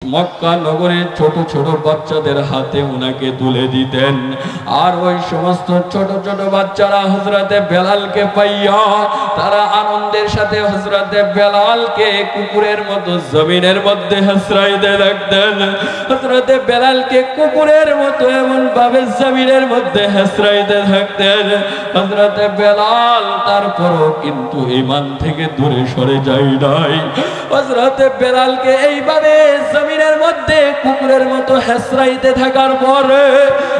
মক্কা নগরে ছোট ছোট বাচ্চাদের হাতে উনাকে তুলে দিতেন। আর ওই সমস্ত ছোট ছোট বাচ্চারা হযরতে বেলালকে পাইয়া তারা আনন্দের সাথে হযরতে বেলালকে কুকুরের মতো জমিনের মধ্যে হেসরাইতে লাগতেন। হযরতে বেলালকে কুকুরের মতো এমন ভাবে জমিনের মধ্যে হেসরাইতে থাকতেন। হযরতে বেলাল তারপরও কিন্তু ঈমান থেকে দূরে সরে যায় নাই। হযরতে বেলালকে এইভাবে জমিনের মধ্যে কুকুরের মতো হেসরাইতে থাকার পরে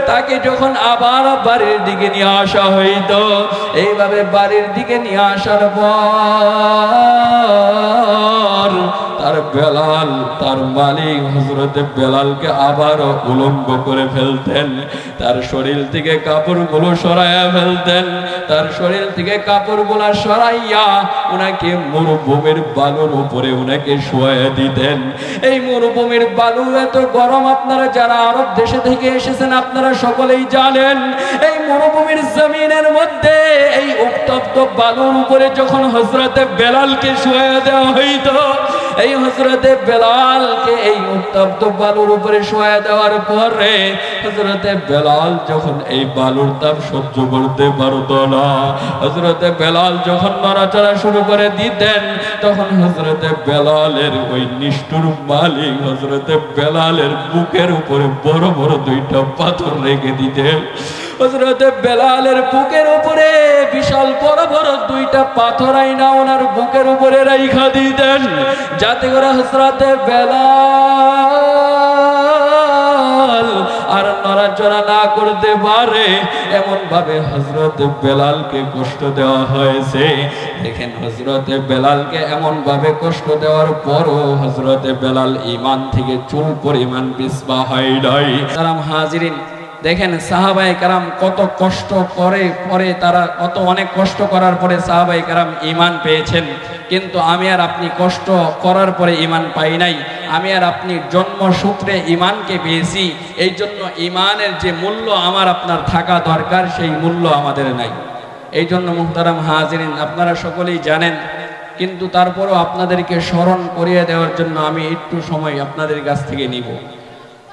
তাকে যখন আবার বাড়ির দিকে নিয়ে আসা হইতো, এইভাবে বাড়ির দিকে নিয়ে আসার পর তার বেলাল তার মালিক হযরতে বেলালকে আবারও উলঙ্গ করে ফেলতেন। তার শরীর থেকে কাপড়গুলো সরাইয়া ফেলতেন। তার শরীর থেকে কাপড়গুলো সরাইয়া উনাকে মরুভূমির বালুর উপরে উনাকে শোয়াইয়া দিতেন। এই মরুভূমির বালু এত গরম, আপনারা যারা আরব দেশে থেকে এসেছেন আপনারা সকলেই জানেন। এই মরুভূমির জমিনের মধ্যে এই উত্তপ্ত বালুর উপরে যখন হযরতে বেলালকে শোয়াইয়া দেওয়া হইতো, এই হযরতে বেলালকে এই উত্তপ্ত বালুর উপরে শোয়াইয়া দেওয়ার পরে হযরতে বেলাল যখন এই বালুর তাপ সহ্য করতে পারত না, হযরতে বেলাল যখন নড়াচড়া শুরু করে দিতেন, তখন হযরতে বেলালের ওই নিষ্ঠুর মালিক হযরতে বেলালের বুকের উপরে বড় বড় দুইটা পাথর রেখে দিতেন। হযরতে বেলালের বুকের উপরে বিশাল বড় বড় দুইটা পাথর আইনা ওনার বুকের উপরে রাইখা দিতেন, যাতে করে হযরতে বেলাল আর নড়াচড়া না করতে পারে। এমন ভাবে হযরতে বেলালকে কষ্ট দেওয়া হয়েছে। দেখেন হযরতে বেলালকে এমন ভাবে কষ্ট দেওয়ার পরও হযরতে বেলাল ঈমান থেকে চুল পরিমাণ পিছপা হয় নাই। তারা হাজিরিন, দেখেন সাহাবায়ে কেরাম কত কষ্ট করে পরে তারা অনেক কষ্ট করার পরে সাহাবায়ে কেরাম ঈমান পেয়েছেন। কিন্তু আমি আর আপনি কষ্ট করার পরে ঈমান পাই নাই। আমি আর আপনি জন্মসূত্রে ঈমানকে পেয়েছি। এই জন্য ঈমানের যে মূল্য আমার আপনার থাকা দরকার সেই মূল্য আমাদের নাই। এই জন্য মুহতারাম হাজিরিন, আপনারা সকলেই জানেন, কিন্তু তারপরও আপনাদেরকে স্মরণ করিয়ে দেওয়ার জন্য আমি একটু সময় আপনাদের কাছ থেকে নিব।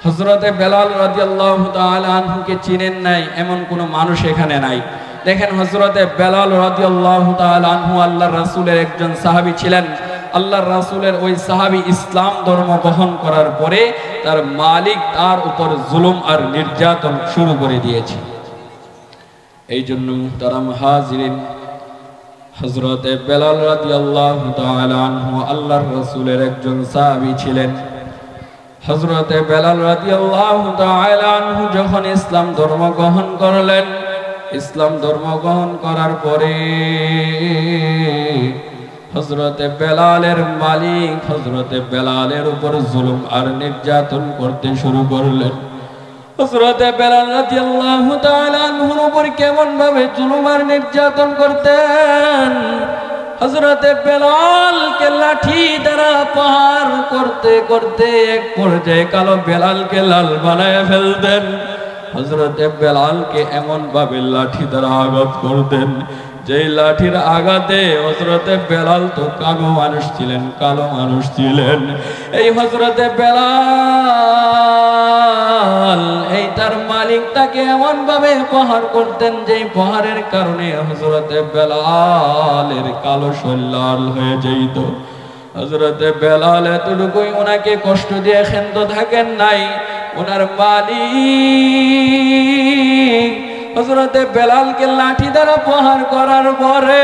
হযরতে বেলাল রাদিয়াল্লাহু তাআলা আনহুকে চিনেন নাই এমন কোনো মানুষ এখানে নাই। দেখেন হযরতে বেলাল রাদিয়াল্লাহু তাআলা আনহু আল্লাহর রাসূলের একজন সাহাবী ছিলেন। আল্লাহর রাসূলের ওই সাহাবী ইসলাম ধর্ম গ্রহণ করার পরে তার মালিক তার উপর জুলুম আর নির্যাতন শুরু করে দিয়েছে। এই জন্য মুহতারাম হাজিরিন, হযরতে বেলাল রাদিয়াল্লাহু তাআলা আনহু আল্লাহর রাসূলের একজন সাহাবী ছিলেন। হযরতে বেলাল রাদিয়াল্লাহু তাআলা আনহু যখন ইসলাম ধর্ম গ্রহণ করলেন, ইসলাম ধর্ম গ্রহণ করার পরে হযরতে বেলালের মালিক হযরতে বেলালের উপর জুলুম আর নির্যাতন করতে শুরু করলেন। হযরতে বেলাল রাদিয়াল্লাহু তাআলা আনহুর উপর কেমন ভাবে জুলুম আর নির্যাতন করতেন। হযরতে বেলালকে লাঠি দ্বারা প্রহার করতে করতে এক পর্যায়ে কালো বেলালকে লাল বানায় ফেলতেন। হযরতে বেলালকে এমন ভাবে লাঠি দ্বারা আঘাত করতেন, যেই লাঠির আঘাতে হযরতে বেলাল তো কালো মানুষ ছিলেন। এই হযরতে বেলাল এই তার মালিক তাকে এমন ভাবে প্রহার করতেন, যেই প্রহারের কারণে হযরতে বেলালের কালো শরীর লাল হয়ে যেত। হযরতে বেলাল এতটুকুই ওনাকে কষ্ট দিয়ে ক্ষান্ত থাকেন নাই। ওনার মালিক হযরতে বেলালকে লাঠি দ্বারা প্রহার করার পরে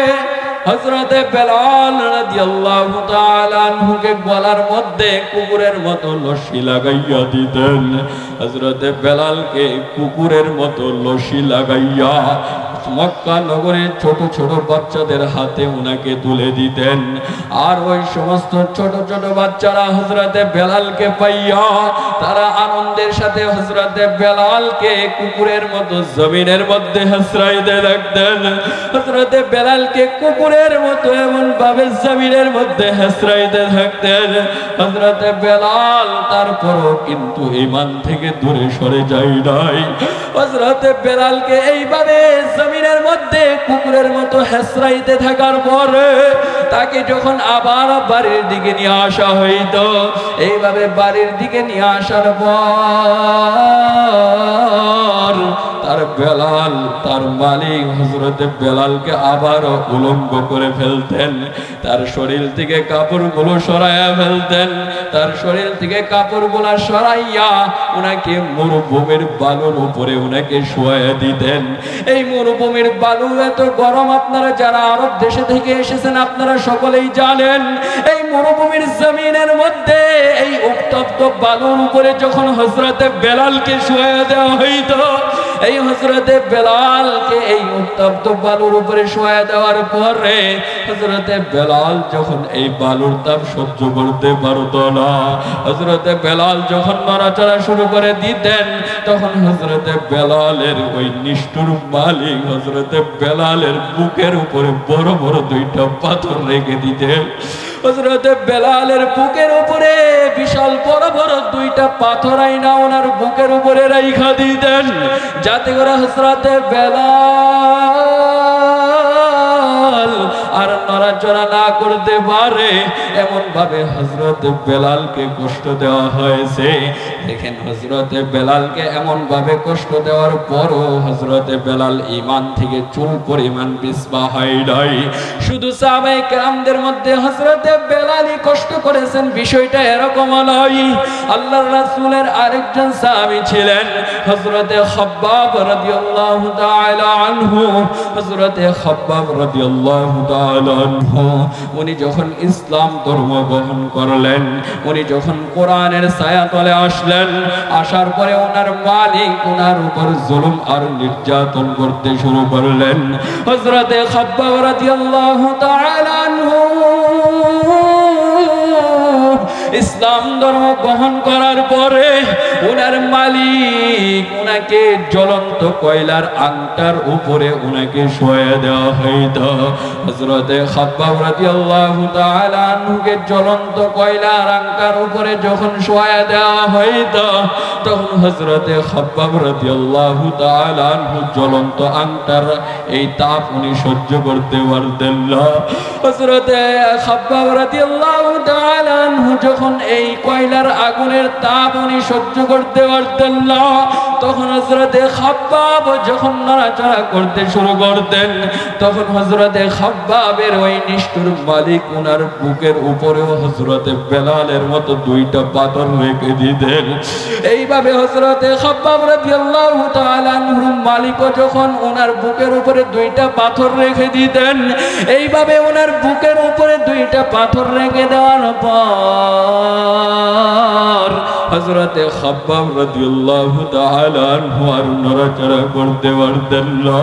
হযরতে বেলাল রাদিয়াল্লাহু তাআলা আনহুকে গলার মধ্যে কুকুরের মতো লস্যি লাগাইয়া দিতেন। হযরতে বেলালকে কুকুরের মতো লস্যি লাগাইয়া মক্কা নগরে ছোট ছোট বাচ্চাদের হাতে উনাকে তুলে দিতেন। আর ওই সমস্ত ছোট ছোট বাচ্চারা হযরতে বেলালকে পাইয়া তারা আনন্দের সাথে হযরতে বেলালকে কুকুরের মতো জমিনের মধ্যে হেসরাইতে লাগতেন। হযরতে বেলালকে কুকুরের মতো এমন ভাবে জমিনের মধ্যে হেসরাইতে থাকতেন। হযরতে বেলাল তারপরও কিন্তু ঈমান থেকে দূরে সরে যায় নাই। হযরতে বেলালকে এইভাবে জমিনের মধ্যে কুকুরের মতো হেসরাইতে থাকার পরে তাকে যখন আবার বাড়ির দিকে নিয়ে আসা হইতো, এইভাবে বাড়ির দিকে নিয়ে আসার পর তার বেলাল, তার মালিক হযরতে বেলালকে আবারও উলঙ্গ করে ফেলতেন, তার শরীর থেকে কাপড়গুলো সরাইয়া ফেলতেন, তার শরীর থেকে কাপড়গুলো সরাইয়া উনাকে মরুভূমির বালুর উপরে উনাকে শোয়াইয়া দিতেন। এই মরুভূমির বালু এত গরম, আপনারা যারা আরব দেশে থেকে এসেছেন আপনারা সকলেই জানেন। এই মরুভূমির জমিনের মধ্যে এই উত্তপ্ত বালুর উপরে যখন হযরতে বেলালকে শোয়াইয়া দেওয়া হইতো, এই হযরতে বেলালকে এই উত্তপ্ত বালুর উপরে শোয়াইয়া দেওয়ার পরে হযরতে বেলাল যখন এই বালুর তাপ সহ্য করতে পারত না, হযরতে বেলাল যখন নড়াচড়া শুরু করে দিতেন, তখন হযরতে বেলালের ওই নিষ্ঠুর মালিক হযরতে বেলালের বুকের উপরে বড় বড় দুইটা পাথর রেখে দিতেন। হযরতে বেলালের বুকের উপরে বিশাল বড় বড় দুইটা পাথর আইনা ওনার বুকের উপরে রাইখা দিতেন, যাতে করে হযরতে বেলাল আর নড়াচড়া না করতে পারে। এমন ভাবে হযরতে বেলালকে কষ্ট দেওয়া হয়েছে। দেখেন হযরতে বেলালকে এমন ভাবে কষ্ট দেওয়ার পরও হযরতে বেলাল ঈমান থেকে চুল পরিমাণ পিছপা হয় নাই। শুধু সাহাবায়ে কেরামদের মধ্যে হযরতে বেলালই কষ্ট করেছেন বিষয়টা এরকম নয়। আল্লাহর রাসূলের আরেকজন সাহাবী ছিলেন হযরতে খাব্বাব রাদিয়াল্লাহু তাআলা আনহু। হযরতে খাব্বাব রাদিয়াল্লাহু তাআলা আনহু উনি যখন ইসলাম ধর্ম গ্রহণ করলেন, উনি যখন কোরআনের ছায়াতলে আসলেন, আসার পরে ওনার মালিক ওনার উপর জুলুম আর নির্যাতন করতে শুরু করলেন। হযরতে খাব্বাব রাদিয়াল্লাহু তাআলা আনহু ইসলাম ধর্ম গ্রহণ করার পরে ওনার মালিক ওনাকে জ্বলন্ত কয়লার আংটার উপরে ওনাকে শোয়া দেওয়া হইতো। হযরতে খাব্বাব রাদিয়াল্লাহু তাআলা আনহুকে জ্বলন্ত কয়লার আংটার উপরে যখন শোয়া দেওয়া হইতো, তখন হযরতে খাব্বাব রাদিয়াল্লাহু তাআলা আনহু জ্বলন্ত আংটার এই তাপ উনি সহ্য করতে পারতেন না। হযরতে খাব্বাব রাদিয়াল্লাহু তাআলা আনহু যখন এই কয়লার আগুনের তাপ উনি সহ্য করতে পারতেন না, তখন হযরতে খাব্বাব যখন নড়াচড়া করতে শুরু করতেন, তখন হযরতে খাব্বাবের ওই নিষ্ঠুর মালিক ওনার বুকের উপরেও হযরতে বেলালের মতো দুইটা পাথর রেখে দিতেন। এইভাবে হযরতে খাব্বাব রাদিয়াল্লাহু তাআলা আনহুর মালিকও যখন ওনার বুকের উপরে দুইটা পাথর রেখে দিতেন, এইভাবে ওনার বুকের উপরে দুইটা পাথর রেখে দেওয়ার পর হযরতে খাব্বাব রাদিয়াল্লাহু তাআলা আনহু আর নড়াচড়া করতে পারতেন না।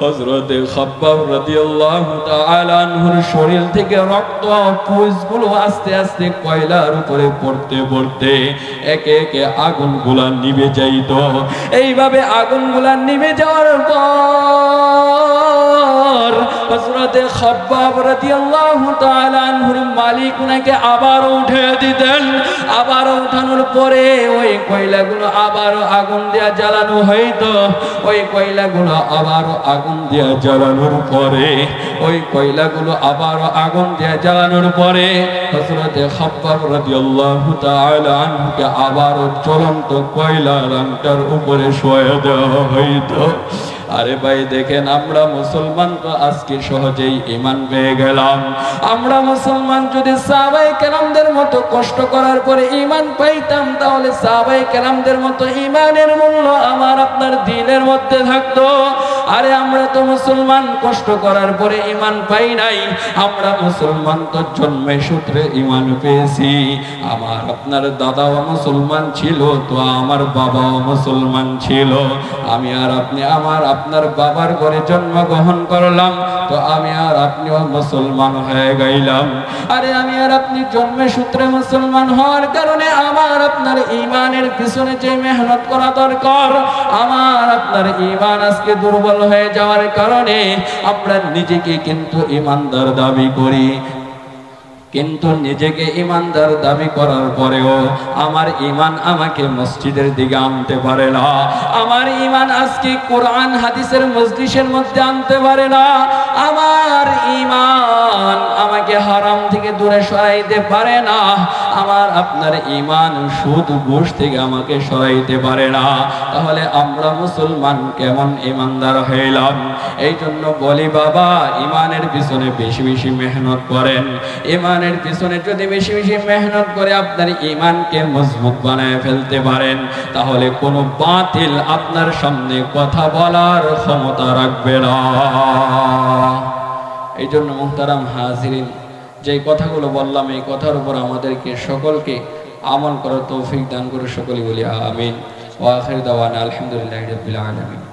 হযরতে খাব্বাব রাদিয়াল্লাহু তাআলা আনহুর শরীর থেকে রক্ত পুঁজগুলো আস্তে আস্তে কয়লার উপরে পড়তে পড়তে একে একে আগুনগুলা নিভে যাইত। এইভাবে আগুনগুলা নিভে যাওয়ার পর হযরতে খাব্বাব রাদিয়াল্লাহু তাআলা আনহুর মালিক উনাকে আবার উঠে দিতেন। আবার উঠানোর পরে ওই কয়লাগুলো আবারও আগুন দিয়া জ্বালানো হইতো। ওই কয়লাগুলো আবারও আগুন দিয়া জ্বালানোর পরে ওই কয়লাগুলো আবারও আগুন দিয়া জ্বালানোর পরে হযরতে খাব্বাব রাদিয়াল্লাহু তাআলা আনহুকে আবারও জ্বলন্ত কয়লার আংটার উপরে শোয়া দেওয়া হইতো। আরে ভাই দেখেন, আমরা মুসলমান তো আজকে সহজেই ঈমান পেয়ে গেলাম। আমরা মুসলমান যদি সাহাবায়ে কেরামদের মতো কষ্ট করার পরে ঈমান পাইতাম, তাহলে সাহাবায়ে কেরামদের মতো ঈমানের মূল্য আমার আপনার দিলের মধ্যে থাকতো। আরে আমরা তো মুসলমান, কষ্ট করার পরে ঈমান পাই নাই। আমরা মুসলমান তো জন্মে সূত্রে ঈমান পেয়েছি। আমার আপনার দাদাও মুসলমান ছিল, তো আমার বাবাও মুসলমান ছিল। আমি আর আপনি আমার আপনার বাবার ঘরে জন্মগ্রহণ করলাম, তো আমি আর আপনিও মুসলমান হয়ে গেলাম। আরে আমি আর আপনি জন্মে সূত্রে মুসলমান হওয়ার কারণে আমার আপনার ঈমানের পিছনে যে মেহনত করা দরকার, আমার আপনার ঈমান আজকে দুর্বল হয়ে যাওয়ার কারণে আমরা নিজেকে কিন্তু ঈমানদার দাবি করি। কিন্তু নিজেকে ইমানদার দাবি করার পরেও আমার ইমান আমাকে মসজিদের দিকে আনতে পারে না, আমার ইমান আজকে কোরআন হাদিসের মজলিসের মধ্যে আনতে পারে না, আমার ইমান আমাকে হারাম থেকে দূরে সরাইতে পারে না, আমার আপনার ইমান সুদ ঘুষ থেকে আমাকে সরাইতে পারে না। তাহলে আমরা মুসলমান কেমন ইমানদার হইলাম? এই জন্য বলি বাবা, ইমানের পিছনে বেশি বেশি মেহনত করেন। ইমানের পিছনে যদি বেশি বেশি মেহনত করে আপনার ইমানকে মজবুত বানায় ফেলতে পারেন, তাহলে কোনো বাতিল আপনার সামনে কথা বলার ক্ষমতা রাখবে না। এই জন্য মুহতারাম হাজিরিন, যে কথাগুলো বললাম এই কথার উপর আমাদেরকে সকলকে আমল করার তৌফিক দান করে সকলে বলি আমিন। ওয়া আখির দাওয়ানা আলহামদুলিল্লাহি রাব্বিল আলামিন।